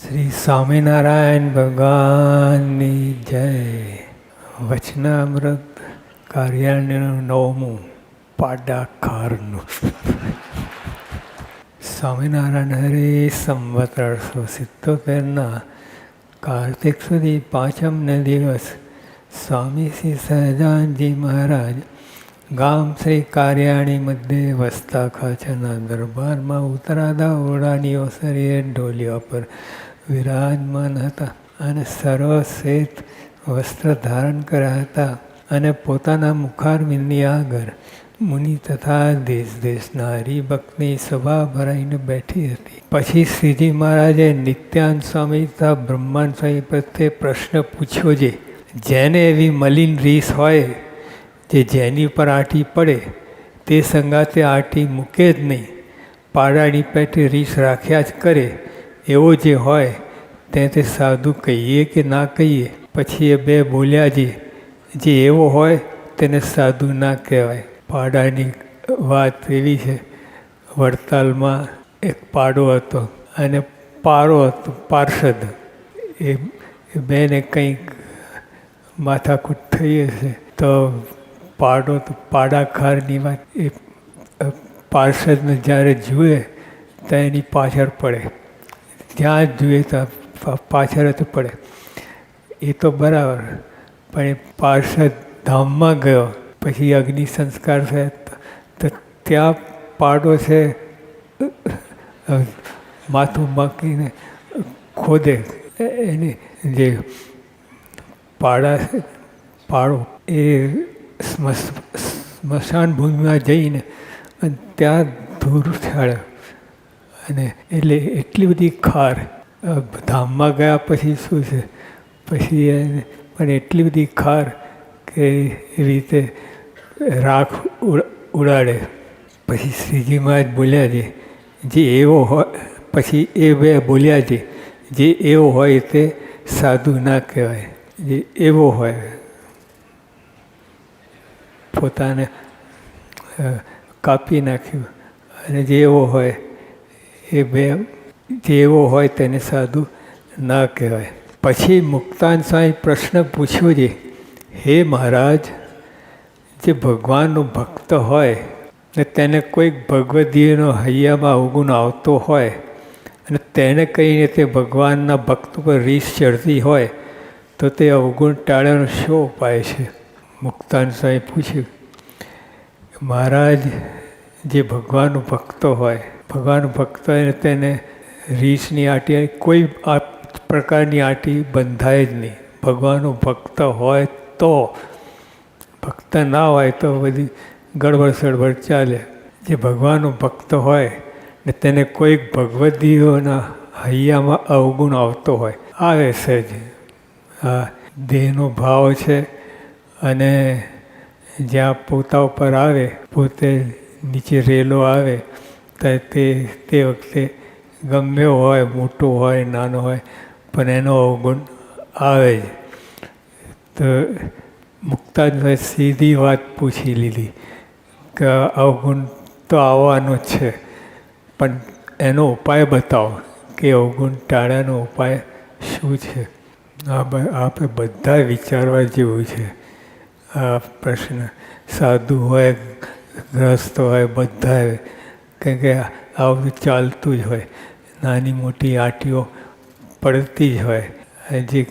શ્રી સ્વામિનારાયણ ભગવાનની જય. વચનામૃત કાર્યાલયનું 9મું પાડાખારનું. સ્વામિનારાયણ હરે સંવત 1877 કાર્તિક સુધી 5મને દિવસ સ્વામી શ્રી સહજાનંદજી મહારાજ ગામ શ્રી કાર્યાણી મધ્યે વસતા ખાચરના દરબારમાં ઉતરાદા ઓરડાની ઓસરીએ ઢોલિયા પર વિરાજમાન હતા અને સર્વ શ્વેત વસ્ત્ર ધારણ કર્યા હતા અને પોતાના મુખારવિંદની આગળ મુનિ તથા દેશ દેશના હરિભક્તની સભા ભરાઈને બેઠી હતી. પછી શ્રીજી મહારાજે નિત્યાનંદ સ્વામી તથા બ્રહ્માંડ સ્વામી પ્રત્યે પ્રશ્ન પૂછ્યો છે. જેને એવી મલિન રીસ હોય જે જેની ઉપર આંટી પડે તે સંગાતે આંટી મૂકે જ નહીં, પાડાની પેટે રીસ રાખ્યા જ કરે, એવો જે હોય તે સાધુ કહીએ કે ના કહીએ? પછી એ બે બોલ્યા જે એવો હોય તેને સાધુ ના કહેવાય. પાડાની વાત એવી છે, વડતાલમાં એક પાડો હતો અને પારો હતો પાર્ષદ. એ બેને કંઈક માથાકૂટ થઈ હશે તો પાડો તો પાડાખારની વાત, એ પાર્ષદને જ્યારે જુએ તો એની પાછળ પડે, જ્યાં જ જુએ ત્યાં પાછળ જ પડે. એ તો બરાબર, પણ એ પાર્ષદ ધામમાં ગયો પછી અગ્નિ સંસ્કાર થયા તો ત્યાં પાડો છે માથું મૂકીને ખોદે. એને જે પાડો એ સ્મશાન ભૂમિમાં જઈને અને ત્યાં ધૂર છાડ્યો. અને એટલે એટલી બધી ખાર, ધામમાં ગયા પછી શું છે, પછી એને પણ એટલી બધી ખાર કે એવી રીતે રાખ ઉડાડે. પછી શ્રીજી મહારાજ બોલ્યા છે જે એવો હોય, પછી એ બે બોલ્યા છે જે એવો હોય તે સાધુ ના કહેવાય. જે એવો હોય પોતાને કાપી નાખ્યું, અને જે એવો હોય એ બે, જે એવો હોય તેને સાધુ ના કહેવાય. પછી મુક્તાનંદ સ્વામી પ્રશ્ન પૂછ્યો છે, હે મહારાજ, જે ભગવાનનો ભક્ત હોય ને તેને કોઈક ભગવદીયનો હૈયામાં અવગુણ આવતો હોય અને તેને કહીને તે ભગવાનના ભક્ત પર રીસ ચડતી હોય તો તે અવગુણ ટાળવાનો શો ઉપાય છે? મુક્તાનંદ સ્વામી પૂછ્યું. મહારાજ, જે ભગવાનનો ભક્ત હોય, ભગવાનનો ભક્ત હોય તેને રીસની આંટી, કોઈ આ પ્રકારની આંટી બંધાય જ નહીં. ભગવાનનો ભક્ત હોય તો, ભક્ત ના હોય તો બધી ગડબડ સડબડ ચાલે. જે ભગવાનનો ભક્ત હોય ને તેને કોઈક ભગવદીઓના હૈયામાં અવગુણ આવતો હોય, આવે છે જ. આ દેહનો ભાવ છે અને જ્યાં પોતા ઉપર આવે, પોતે નીચે રેલો આવે તો તે વખતે ગમે હોય, મોટો હોય નાનો હોય, પણ એનો અવગુણ આવે જ. તો મુક્તાનંદભાઈ સીધી વાત પૂછી લીધી કે અવગુણ તો આવવાનો જ છે, પણ એનો ઉપાય બતાવો કે અવગુણ ટાળવાનો ઉપાય શું છે? આપણે બધા વિચારવા જેવું છે આ પ્રશ્ન. સાધુ હોય, ગ્રસ્ત હોય, બધા, કારણ કે આવું ચાલતું જ હોય. નાની મોટી આંટીઓ પડતી જ હોય. હજી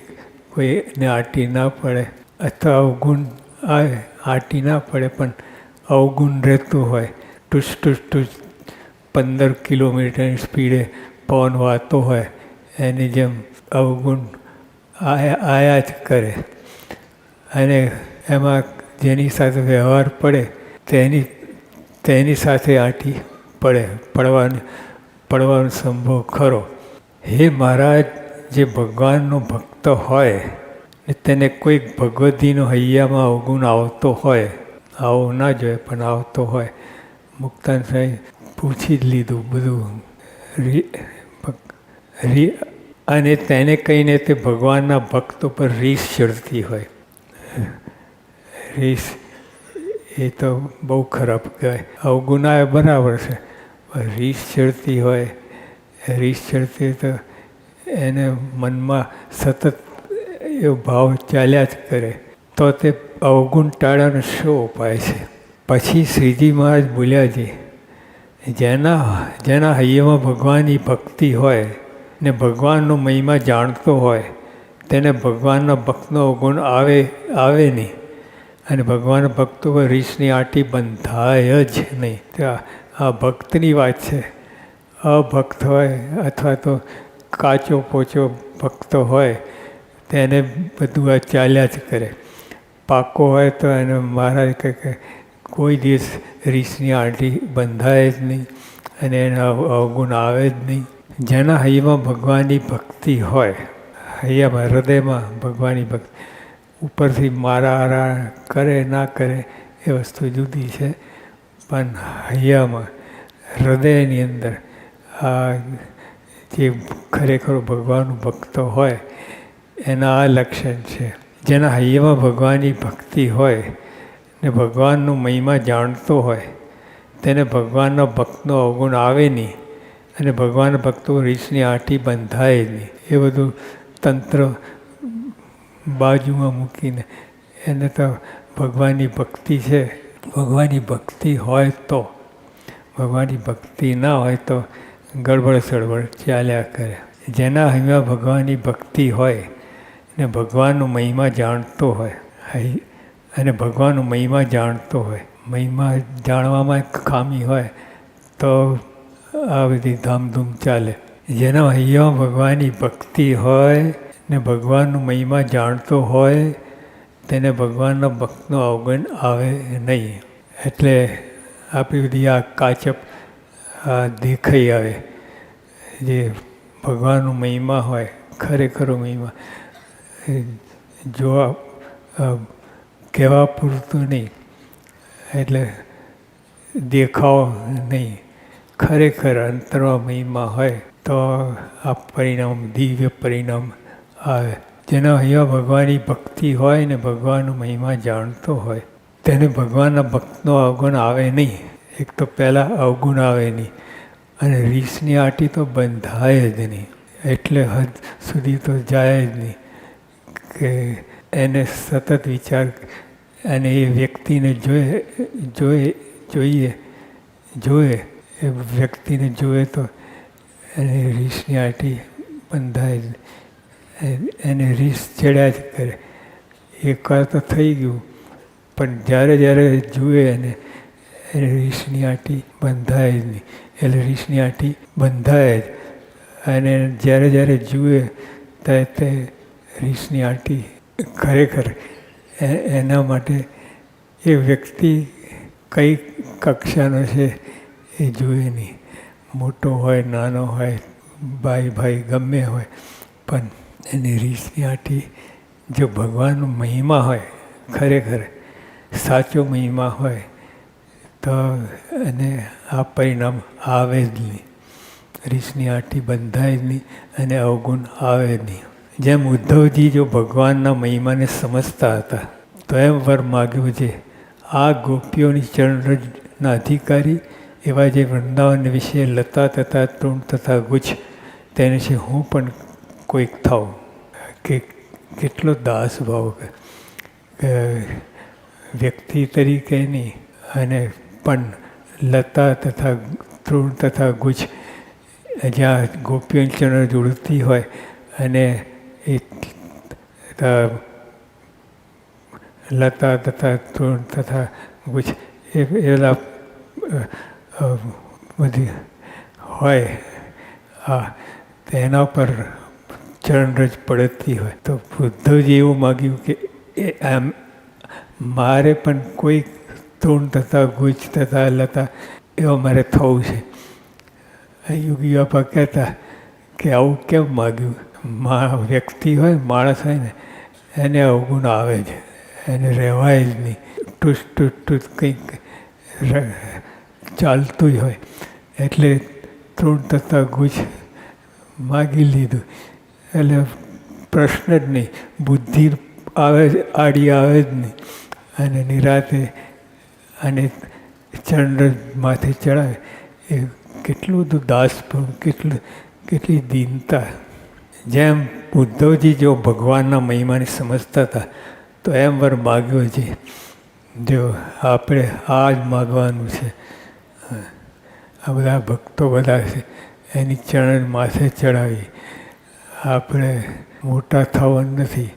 કોઈને આંટી ના પડે અથવા અવગુણ આવે, આંટી ના પડે પણ અવગુણ રહેતું હોય. ટૂસ ટૂસ ટૂસ 15 કિલોમીટરની સ્પીડે પવન વાતો હોય એની જેમ અવગુણ આયા જ કરે. અને એમાં જેની સાથે વ્યવહાર પડે તેની સાથે આંટી પડવાનો સંભવ ખરો. હે મહારાજ, જે ભગવાનનો ભક્ત હોય ને તેને કોઈક ભગવદીનો હૈયામાં અવગુણ આવતો હોય, આવો ના જોઈએ પણ આવતો હોય, મુક્તાનંદ સ્વામી પૂછી જ લીધું બધું. અને તેને કહીને તે ભગવાનના ભક્તો પર રીસ ચડતી હોય. રીસ એ તો બહુ ખરાબ કહેવાય. અવગુણ આવે બરાબર છે, રીસ ચડતી હોય, રીસ ચડતી તો એને મનમાં સતત એવો ભાવ ચાલ્યા જ કરે તો તે અવગુણ ટાળવાનો શો ઉપાય છે? પછી શ્રીજી મહારાજ બોલ્યા છે, જેના હૈયામાં ભગવાનની ભક્તિ હોય ને ભગવાનનો મહિમા જાણતો હોય તેને ભગવાનના ભક્તનો અવગુણ આવે નહીં, અને ભગવાનના ભક્તો પર રીસની આંટી બંધાય જ નહીં. આ ભક્તની વાત છે. અભક્ત હોય અથવા તો કાચો પોચો ભક્ત હોય તેને બધું આ ચાલ્યા જ કરે. પાકો હોય તો એને મહારાજ કહે કે કોઈ દિવસ રીસની આંટી બંધાય જ નહીં અને એના અવગુણ આવે જ નહીં. જેના હૈયામાં ભગવાનની ભક્તિ હોય, હૈયામાં હૃદયમાં ભગવાનની ભક્તિ, ઉપરથી મારા કરે ના કરે એ વસ્તુ જુદી છે, પણ હૈયામાં હૃદયની અંદર આ જે ખરેખર ભગવાનનું ભક્તો હોય એના આ લક્ષણ છે. જેના હૈયામાં ભગવાનની ભક્તિ હોય ને ભગવાનનો મહિમા જાણતો હોય તેને ભગવાનના ભક્તનો અવગુણ આવે નહીં અને ભગવાનના ભક્તો રીસની આંટી બંધાય નહીં. એ બધું તંત્ર બાજુમાં મૂકીને એને તો ભગવાનની ભક્તિ છે. ભગવાનની ભક્તિ હોય તો, ભગવાનની ભક્તિ ના હોય તો ગડબડ સડબડ ચાલ્યા કરે. જેના હૈયામાં ભગવાનની ભક્તિ હોય ને ભગવાનનો મહિમા જાણતો હોય અને ભગવાનનો મહિમા જાણતો હોય, મહિમા જાણવામાં ખામી હોય તો આ બધી ધામધૂમ ચાલે. જેના હૈયામાં ભગવાનની ભક્તિ હોય ને ભગવાનનો મહિમા જાણતો હોય તેને ભગવાનના ભક્તનો અવગુણ આવે નહીં. એટલે આપણી બધી આ કાચપ દેખાઈ આવે. જે ભગવાનનો મહિમા હોય, ખરેખરો મહિમા જોવા કહેવા પૂરતું નહીં, એટલે દેખાવ નહીં, ખરેખર અંતરમાં મહિમા હોય તો આ પરિણામ દિવ્ય પરિણામ આવે. જેના અહીંયા ભગવાનની ભક્તિ હોય ને ભગવાનનો મહિમા જાણતો હોય તેને ભગવાનના ભક્તનો અવગુણ આવે નહીં. એક તો પહેલાં અવગુણ આવે નહીં અને રીસની આંટી તો બંધાય જ નહીં. એટલે હદ સુધી તો જાય જ નહીં કે એને સતત વિચાર અને એ વ્યક્તિને જોઈએ એ વ્યક્તિને જોઈએ તો એને રીસની આંટી બંધાય જ. એને રીસ ચડ્યા જ કરે. એકવાર તો થઈ ગયું, પણ જ્યારે જુએ એને રીસની આંટી બંધાય જ નહીં. એટલે રીસની આંટી બંધાય જ, અને જ્યારે જુએ ત્યારે તે રીસની આંટી ખરેખર એના માટે એ વ્યક્તિ કઈ કક્ષાનો છે એ જુએ નહીં. મોટો હોય, નાનો હોય, ભાઈ ગમે હોય, પણ એની રીસની આંટી જો ભગવાનનો મહિમા હોય, ખરેખર સાચો મહિમા હોય તો એને આ પરિણામ આવે જ નહીં. રીસની આંટી બંધાય જ નહીં અને અવગુણ આવે જ નહીં. જેમ ઉદ્ધવજી જો ભગવાનના મહિમાને સમજતા હતા તો એમ વર માગ્યું છે, આ ગોપીઓની ચરણરજના અધિકારી એવા જે વૃંદાવન વિશે લતા તથા તૃણ તથા ગુચ્છ તેને છે હું પણ કોઈક થાઉં. કે કેટલો દાસ ભાવ કે વ્યક્તિ તરીકે નહીં, અને પણ લતા તથા તૃણ તથા ગુચ્છ જ્યાં ગોપીઓની ચરણ જોડતી હોય અને એ લતા તથા તૃણ તથા ગુચ્છ એ બધા બધી હોય તેના પર ચરણરજ પડતી હોય તો ઉદ્ધવજી એવું માગ્યું કે આમ મારે પણ કોઈ તૃણ તથા ગુચ્છ તથા લતા એવા મારે થવું છે. યોગી બાપા કહેતા કે આવું કેમ માગ્યું? વ્યક્તિ હોય, માણસ હોય ને એને અવગુણ આવે છે, એને રહેવાય જ નહીં. ટૂસ કંઈક ચાલતું હોય એટલે તૃણ તથા ગુચ્છ માગી લીધું. એટલે પ્રશ્ન જ નહીં, બુદ્ધિ આડી આવે જ નહીં, અને નિરાતે અને ચંદ્ર માથે ચડાવે એ કેટલું બધું દાસપણું, કેટલી દીનતા. જેમ ઉદ્ધવજી જો ભગવાનના મહિમાને સમજતા હતા તો એમ વર માગ્યો છે, જો આપણે આ જ માગવાનું છે. આ બધા ભક્તો બધા છે એની ચરણ માથે ચડાવી, આપણે મોટા થવાનું નથી,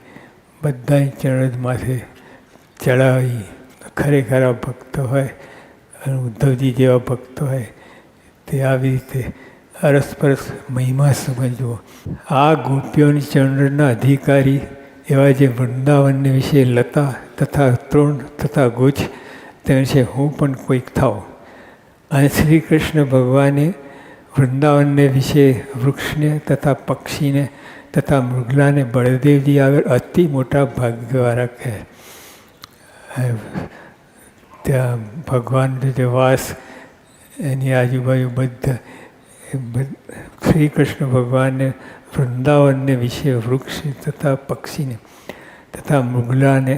બધાની ચરણ માથે ચડાવી. ખરેખર આ ભક્તો હોય અને ઉદ્ધવજી જેવા ભક્તો હોય તે આવી રીતે અરસપરસ મહિમા સમજવો. આ ગોપીઓની ચરણના અધિકારી એવા જે વૃંદાવનને વિશે લતા તથા તૃણ તથા ગુચ્છ તે વિશે હું પણ કોઈક થાઉં. અને શ્રી કૃષ્ણ ભગવાને વૃંદાવનને વિશે વૃક્ષને તથા પક્ષીને તથા મૃગલાને બળદેવજી આગળ અતિ મોટા ભાગ્યવાળા કહે. ત્યાં ભગવાનનો જે વાસ એની આજુબાજુ બધા શ્રી કૃષ્ણ ભગવાનને વૃંદાવનને વિશે વૃક્ષ તથા પક્ષીને તથા મૃગલાને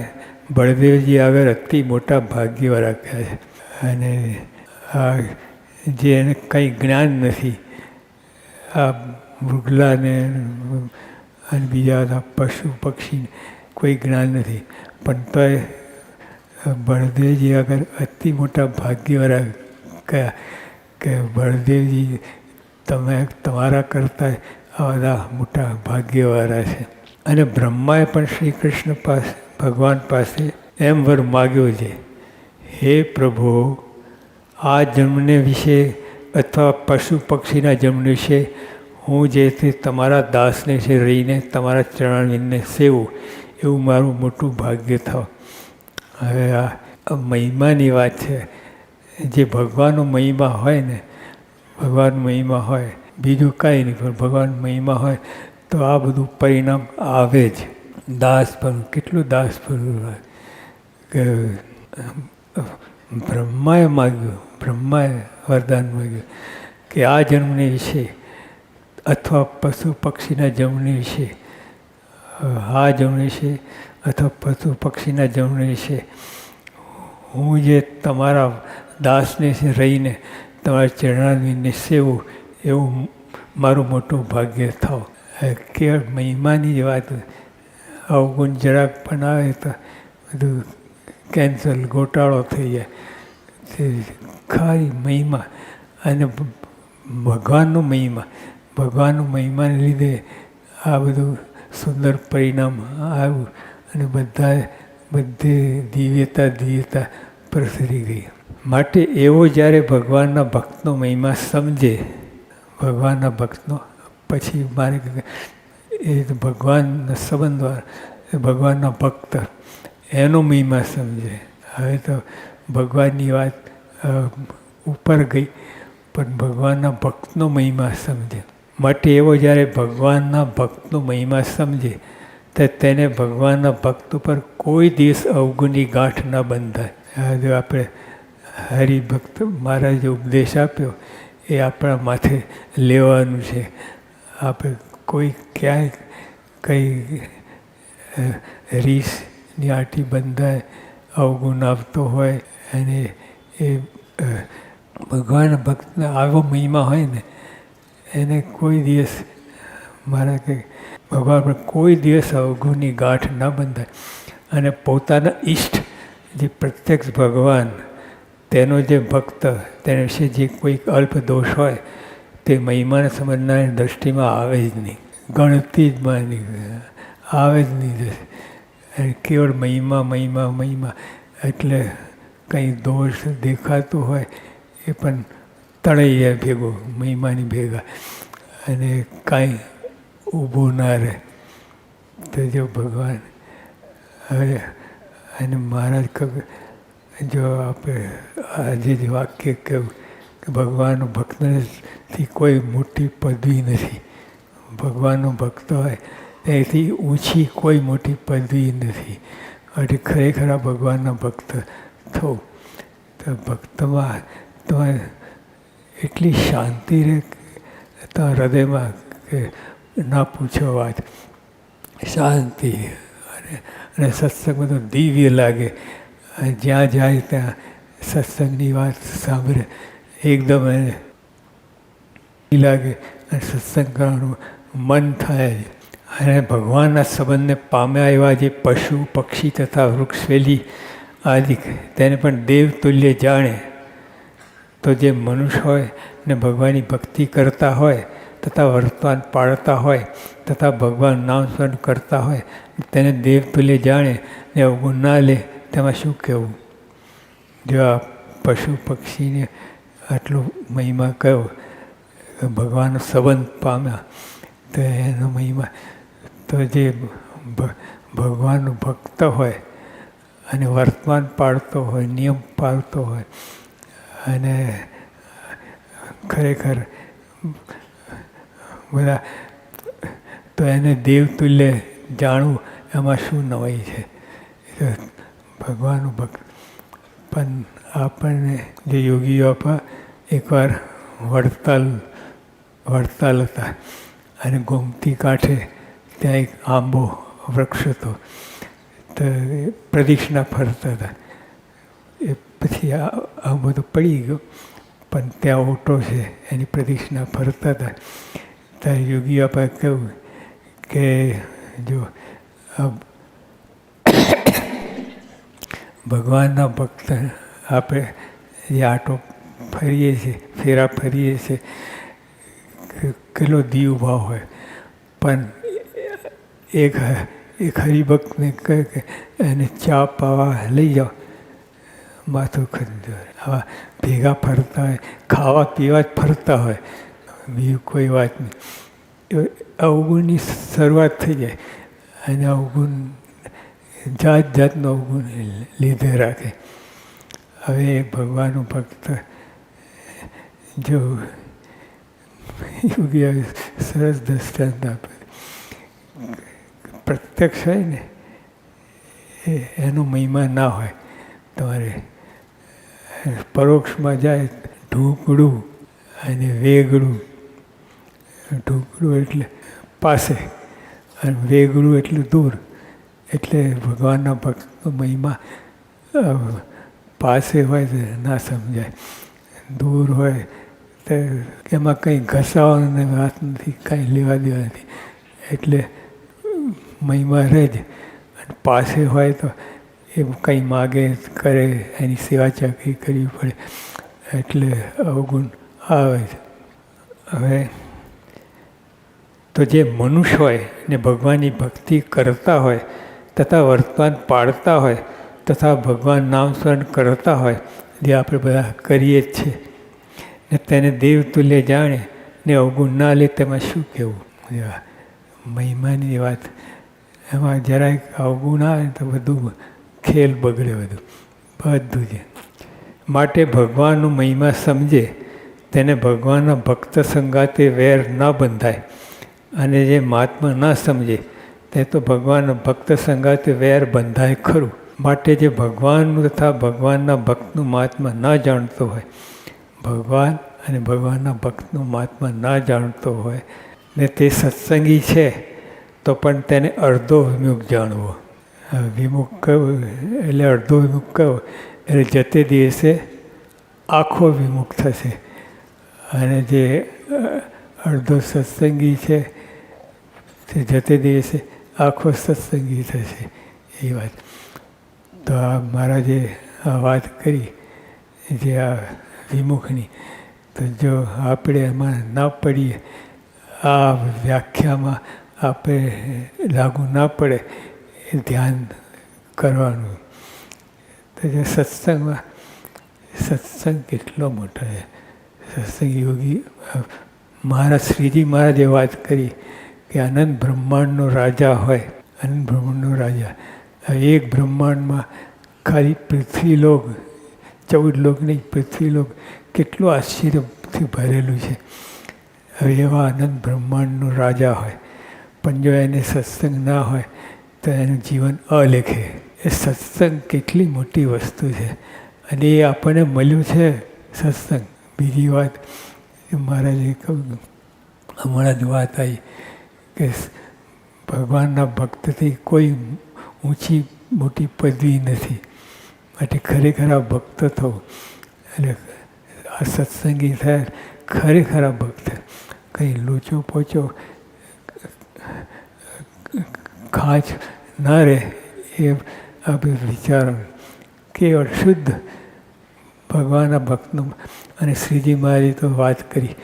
બળદેવજી આગળ અતિ મોટા ભાગ્યવાળા કહે છે. અને આ જે એને કંઈ જ્ઞાન નથી, આ મૃગલાને અને બીજા બધા પશુ પક્ષીને કોઈ જ્ઞાન નથી, પણ તોય બળદેવજી આગળ અતિ મોટા ભાગ્યવાળા કયા કે બળદેવજી તમે તમારા કરતાં આ બધા મોટા ભાગ્યવાળા છે. અને બ્રહ્માએ પણ શ્રી કૃષ્ણ પાસે ભગવાન પાસે એમ વર માગ્યો છે, હે પ્રભુ, આ જન્મને વિશે અથવા પશુ પક્ષીના જન્મ વિશે હું જે તે તમારા દાસને છે રહીને તમારા ચરણને સેવું, એવું મારું મોટું ભાગ્ય થાવ. હવે આ મહિમાની વાત છે. જે ભગવાનનો મહિમા હોય ને, ભગવાન મહિમા હોય, બીજું કાંઈ નહીં, પણ ભગવાન મહિમા હોય તો આ બધું પરિણામ આવે જ. દાસ પર કેટલું દાસ પર કે બ્રહ્માએ માગ્યું, બ્રહ્માએ વરદાન માગ્યું કે આ જન્મને વિશે અથવા પશુ પક્ષીના જન્મને વિશે, આ જન્મ વિશે અથવા પશુ પક્ષીના જન્મ વિશે હું જે તમારા દાસને રહીને તમારા ચરણાને સેવું, એવું મારું મોટું ભાગ્ય થાવ. કેવળ મહિમાની જ વાત, અવગુણ જરાક પણ આવે તો બધું કેન્સલ, ગોટાળો થઈ જાય. તે ખાલી મહિમા અને ભગવાનનો મહિમા, ભગવાનનો મહિમાને લીધે આ બધું સુંદર પરિણામ આવ્યું અને બધે દિવ્યતા પ્રસરી ગઈ. માટે એવો જ્યારે ભગવાનના ભક્તનો મહિમા સમજે, ભગવાનના ભક્તનો, પછી મારે એ ભગવાનના સંબંધવાળા ભગવાનના ભક્ત એનો મહિમા સમજે. હવે તો ભગવાનની વાત ઉપર ગઈ, પણ ભગવાનના ભક્તનો મહિમા સમજે. માટે એવો જ્યારે ભગવાનના ભક્તનો મહિમા સમજે તો તેને ભગવાનના ભક્ત ઉપર કોઈ દિવસ અવગુણની ગાંઠ ન બંધાય. જો આપણે હરિભક્ત મહારાજે ઉપદેશ આપ્યો એ આપણા માથે લેવાનું છે. આપણે કોઈ ક્યાંય કંઈ રીસની આંટી બંધાય, અવગુણ આવતો હોય અને એ ભગવાન ભક્તને આવો મહિમા હોય ને એને કોઈ દિવસ મારા કે ભગવાન પર કોઈ દિવસ અવગુણની ગાંઠ ન બંધાય. અને પોતાના ઈષ્ટ જે પ્રત્યક્ષ ભગવાન તેનો જે ભક્ત તેના વિશે જે કોઈક અલ્પ દોષ હોય તે મહિમાને સમજનારની દૃષ્ટિમાં આવે જ નહીં, ગણતી જ માની આવે જ નહીં. અને કેવળ મહિમા મહિમા મહિમા એટલે કંઈ દોષ દેખાતું હોય એ પણ તણાઈ જાય ભેગો મહિમાની ભેગા, અને કાંઈ ઊભું ના રહે. તો જો ભગવાન હવે અને મહારાજ જો આપણે આજે જ વાક્ય કહ્યું કે ભગવાનનો ભક્તથી કોઈ મોટી પદવી નથી. ભગવાનનો ભક્ત હોય એથી ઊંચી કોઈ મોટી પદવી નથી. એટલે ખરેખર આ ભગવાનના ભક્ત થવું તો ભક્તમાં તમારે એટલી શાંતિ રહે તમારા હૃદયમાં કે ના પૂછો વાત. શાંતિ અને સત્સંગમાં તો દિવ્ય લાગે. જ્યાં જાય ત્યાં સત્સંગની વાત સાંભળે એકદમ એને લાગે અને સત્સંગ કરવાનું મન થાય. અને ભગવાનના સંબંધને પામ્યા એવા જે પશુ પક્ષી તથા વૃક્ષવેલી આદિ તેને પણ દેવતુલ્ય જાણે, તો જે મનુષ્ય હોય ને ભગવાનની ભક્તિ કરતા હોય તથા વર્તમાન પાળતા હોય તથા ભગવાન નામ સ્મરણ કરતા હોય તેને દેવતુલ્ય જાણે ને અવગુણ ના લે, તેમાં શું કહેવું? જો આ પશુ પક્ષીને આટલો મહિમા કયો, ભગવાનનો સંબંધ પામ્યા તો એનો મહિમા, તો જે ભગવાનનો ભક્ત હોય અને વર્તમાન પાળતો હોય, નિયમ પાળતો હોય અને ખરેખર બધા, તો એને દેવતુલ્ય જાણવું, એમાં શું નવાઈ છે? ભગવાનનું ભક્ત. પણ આપણને જે યોગીઓ આપા એકવાર વડતાલ હતા અને ગોમતી કાંઠે ત્યાં એક આંબો વૃક્ષ હતો, તો એ પ્રદક્ષિણા ફરતા હતા. એ પછી આ બધું પડી ગયો, પણ ત્યાં ઓટો છે એની પ્રદક્ષિણા ફરતા હતા. ત્યારે યોગી આપા કહ્યું કે જો ભગવાનના ભક્ત આપણે જે આટો ફરીએ છીએ, ફેરા ફરીએ છીએ, કેટલો દીવ ભાવ હોય, પણ એક હરિભક્તને કહે કે એને ચા પાવા લઈ જાઓ, માથું ખંજોળે. આવા ભેગા ફરતા હોય, ખાવા પીવા જ ફરતા હોય, બીજું કોઈ વાત નહીં. અવગુણની શરૂઆત થઈ જાય અને અવગુણ જાત જાતનો અવગુણ લીધે રાખે. હવે ભગવાનનું ભક્ત જો યોગી સરસ દૃષ્ટાંત આપે, પ્રત્યક્ષ હોય ને એનો મહિમા ના હોય તમારે, પરોક્ષમાં જાય ઢૂકડું અને વેગડું. ઢૂકડું એટલે પાસે અને વેગડું એટલે દૂર. એટલે ભગવાનના ભક્તનો મહિમા પાસે હોય તો ના સમજાય, દૂર હોય તો એમાં કંઈ ઘસાવાની વાત નથી, કાંઈ લેવા દેવા નથી, એટલે મહિમા રહે જ. અને પાસે હોય તો એ કંઈ માગે કરે, એની સેવા ચાકરી કરવી પડે, એટલે અવગુણ આવે છે. હવે તો જે મનુષ્ય હોય ને ભગવાનની ભક્તિ કરતા હોય તથા વર્તમાન પાળતા હોય તથા ભગવાન નામ સ્મરણ કરતા હોય, જે આપણે બધા કરીએ જ છીએ, ને તેને દેવતુલ્ય જાણે ને અવગુણ ના લે, તેમાં શું કહેવું? મહિમાની વાત, એમાં જરાક અવગુણ આવે તો બધું ખેલ બગડે, બધું જ. માટે ભગવાનનો મહિમા સમજે તેને ભગવાનના ભક્ત સંગાતે વેર ન બંધાય, અને જે મહાત્મા ન સમજે તે તો ભગવાનના ભક્ત સંગાતે વેર બંધાય ખરું. માટે જે ભગવાનનું તથા ભગવાનના ભક્તનું મહાત્મા ન જાણતો હોય, ભગવાન અને ભગવાનના ભક્તનું મહાત્મા ન જાણતો હોય ને તે સત્સંગી છે, તો પણ તેને અડધો વિમુખ જાણવો. વિમુખ કયો એટલે અડધો વિમુખ કયો એટલે જતે દિવસે આખો વિમુખ થશે, અને જે અડધો સત્સંગી છે તે જતે દિવસે આખો સત્સંગી થશે. એ વાત તો આ મહારાજે આ વાત કરી જે આ વિમુખની, તો જો આપણે એમાં ના પડીએ, આ વ્યાખ્યામાં આપણે લાગુ ના પડે એ ધ્યાન કરવાનું. તો જે સત્સંગમાં, સત્સંગ કેટલો મોટો છે. સત્સંગ યોગી મહારાજ શ્રીજી મહારાજે વાત કરી કે અનંત બ્રહ્માંડનો રાજા હોય, અનંત બ્રહ્માંડનો રાજા, એક બ્રહ્માંડમાં ખાલી પૃથ્વીલોક, 14 લોક નહીં, પૃથ્વીલોક કેટલું આશ્ચર્યથી ભરેલું છે. હવે એવા અનંત બ્રહ્માંડનો રાજા હોય, પણ જો એને સત્સંગ ના હોય તો એનું જીવન અલેખે. એ સત્સંગ કેટલી મોટી વસ્તુ છે, અને એ આપણને મળ્યું છે સત્સંગ. બીજી વાત મહારાજે કહ્યું, હમણાં જ વાત આવી કે ભગવાનના ભક્તથી કોઈ ઊંચી મોટી પદવી નથી, માટે ખરેખર આ ભક્ત થવું, અને આ સત્સંગી થયા ખરેખર આ ભક્ત. કંઈ લોચો પોચો ખાંચ ના રહે એ આ બધું વિચારો કેવળ શુદ્ધ ભગવાનના ભક્તનું. અને શ્રીજી મહારાજે તો વાત કરી,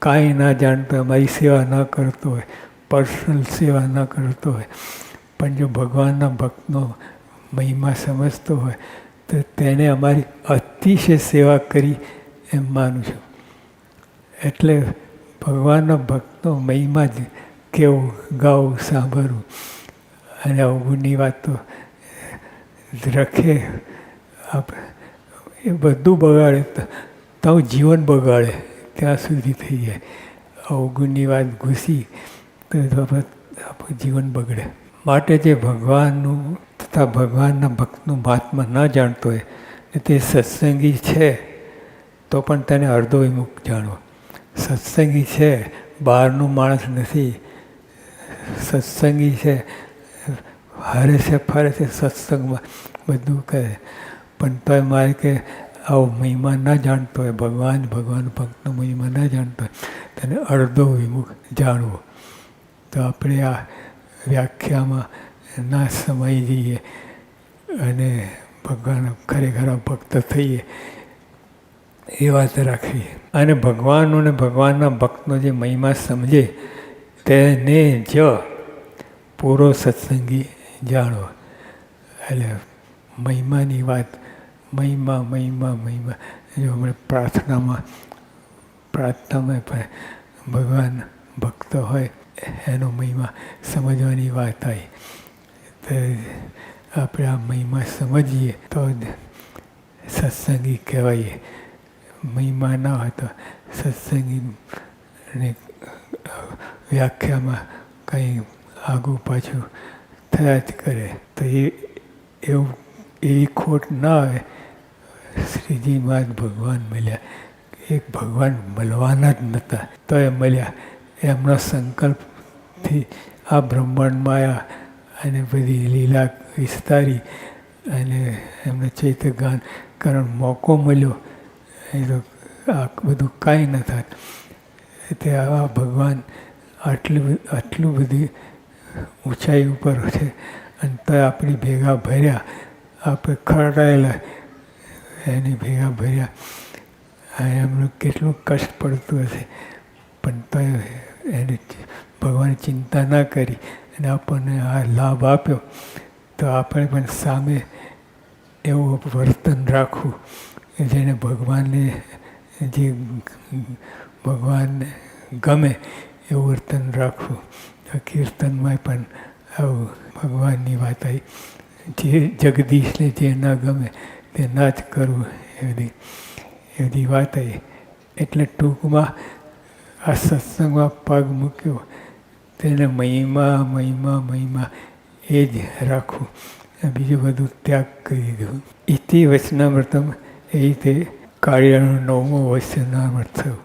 કાંઈ ના જાણતો હોય, અમારી સેવા ન કરતો હોય, પર્સનલ સેવા ન કરતો હોય, પણ જો ભગવાનના ભક્તનો મહિમા સમજતો હોય તો તેને અમારી અતિશય સેવા કરી એમ માનું છું. એટલે ભગવાનના ભક્તનો મહિમા જ કેવું, ગાવું, સાંભળવું. અને અવગુણની વાત તો રખે એ બધું બગાડે તો જીવન બગાડે ત્યાં સુધી થઈ જાય. અવગુણની વાત ઘૂસી તો આપણું જીવન બગડે. માટે જે ભગવાનનું તથા ભગવાનના ભક્તનું મહાત્મા ન જાણતો હોય ને તે સત્સંગી છે તો પણ તેને અડધો વિમુખ જાણવો. સત્સંગી છે, બહારનું માણસ નથી. સત્સંગી છે, હરે છે, ફરે છે સત્સંગમાં, બધું કરે. પણ તોય મારે કે આવો મહિમા ન જાણતો હોય, ભગવાન ભક્તનો મહિમા ન જાણતો હોય, તેને અડધો વિમુખ જાણવો. તો આપણે આ વ્યાખ્યામાં ના સમાઈ જઈએ અને ભગવાન ખરેખર ભક્ત થઈએ એ વાત રાખવી. અને ભગવાનનો ને ભગવાનના ભક્તનો જે મહિમા સમજે તેને જ પૂરો સત્સંગી જાણો. એટલે મહિમાની વાત, મહિમા મહિમા મહિમા. જો હમણાં પ્રાર્થનામાં પણ ભગવાન ભક્ત હોય એનો મહિમા સમજવાની વાત આવી. તો આપણે આ મહિમા સમજીએ તો સત્સંગી કહેવાય. મહિમા ના હોય તો સત્સંગીની વ્યાખ્યામાં કંઈ આગું પાછું થયા જ કરે. તો એવી ખોટ ના આવે. શ્રીજી મહારાજ ભગવાન મળ્યા, એક ભગવાન મળવાના જ નહોતા તો એ મળ્યા. એમના સંકલ્પથી આ બ્રહ્માંડમાં આવ્યા અને બધી લીલા વિસ્તારી અને એમને ચૈત્યગાન કરવાનો મોકો મળ્યો. એ તો આ બધું કાંઈ ન થાત. તે આવા ભગવાન આટલું બધી ઊંચાઈ ઉપર છે અને તો આપણી ભેગા ભર્યા, આપણે ખરડાયેલા એની ભેગા ભર્યા. એમનું કેટલું કષ્ટ પડતું હશે, પણ તો એને ભગવાન ચિંતા ના કરી અને આપણને આ લાભ આપ્યો. તો આપણે પણ સામે એવું વર્તન રાખવું જેને ભગવાનને ગમે એવું વર્તન રાખવું. કીર્તનમાં પણ આવું ભગવાનની વાત આવી, જે જગદીશને જે ના ગમે તે ના જ કરવું, એ બધી વાત આવી. એટલે ટૂંકમાં આ સત્સંગમાં પગ મૂક્યો તેને મહિમા મહિમા મહિમા એ જ રાખવું, બીજું બધું ત્યાગ કરી દીધું. ઇતિ વચનામૃતમ એ રીતે કાળિયાનો 9મો વચનામૃત થયું.